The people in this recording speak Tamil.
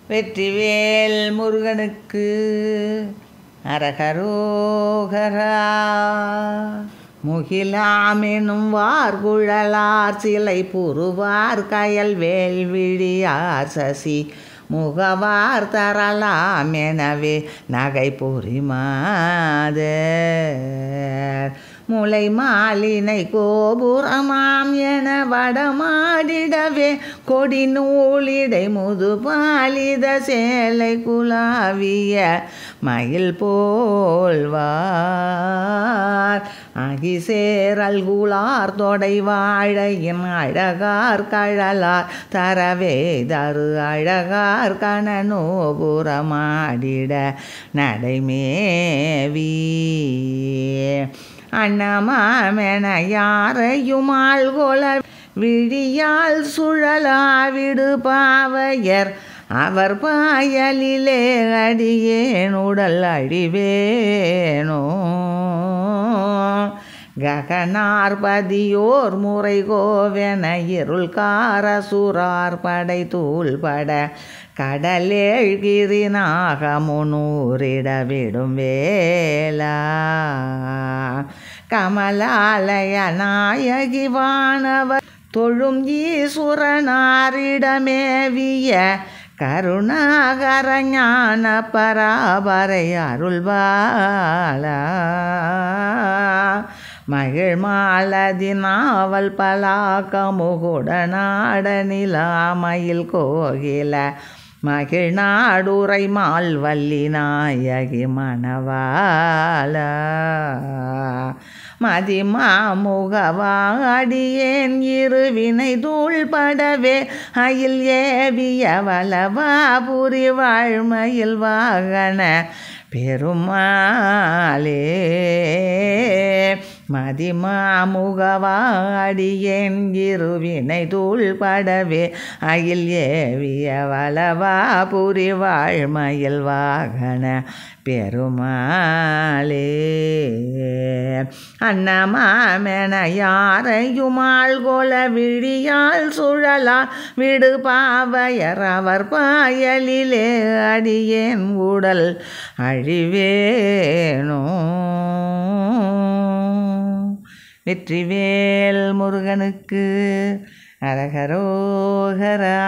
வெற்றிவேல் முருகனுக்கு அரகரோகரா. முகிலாமெனும் வார்குழலார் சிலை புருவார் கயல் வேல்விழியார் சசி முகவார் தரலாமெனவே நகை புரிமாதர். முலை மாலினை கோபுரமாம் என வடமாடிடவே கொடி நூலிடை முதுபாலித சேலை குலாவிய மயில் போல்வார் அகிசேரல் குளார் தொடை வாழையின் அழகார் கழலார் தரவே தரு அழகார் கணநோபுரமாடிட நடைமேவி அன்னமாமென யாரையுமாள் கொல விழியால் சுழலாவிடு பாவையர் அவர் பாயலிலே அடியேன் உடல் அழிவேனோ. ககனார்பதியோர் முறை கோவென இருள்கார சுரார் படை தூள்பட கடலேழ்கிரினாக முனூரிட விடும் வேளா. கமலாலய நாயகி வானவர் தொழும் ஈசுரனாரிடமேவிய கருணாகர ஞான பராபரை அருள்பாலா. மகிழ் மாலதி நாவல் பலாக்க முகுட நாட நிலாமயில் கோகில மகிழ் நாடுரை மால்வல்லி நாயகி மணவாளா. மதிமாமுகவாடியேன் இருவினை தூள்படவே அயில் ஏவிய வலவா புரி வாழ்மையில் வாகன பெருமாளே. மதிமாமுகவாடியேன் இருவினை தூள்படவே அயில் ஏவிய வலவா புரி வாழ்மையில் வாகன பெருமாளே. அன்னமாமென யாரையுமாள் கொல விழியால் சுழலா விடு பாவையர் அவர் பாயலிலே அடியேன் உடல் அழிவேனோ. வெற்றிவேல் முருகனுக்கு அரகரோகரா.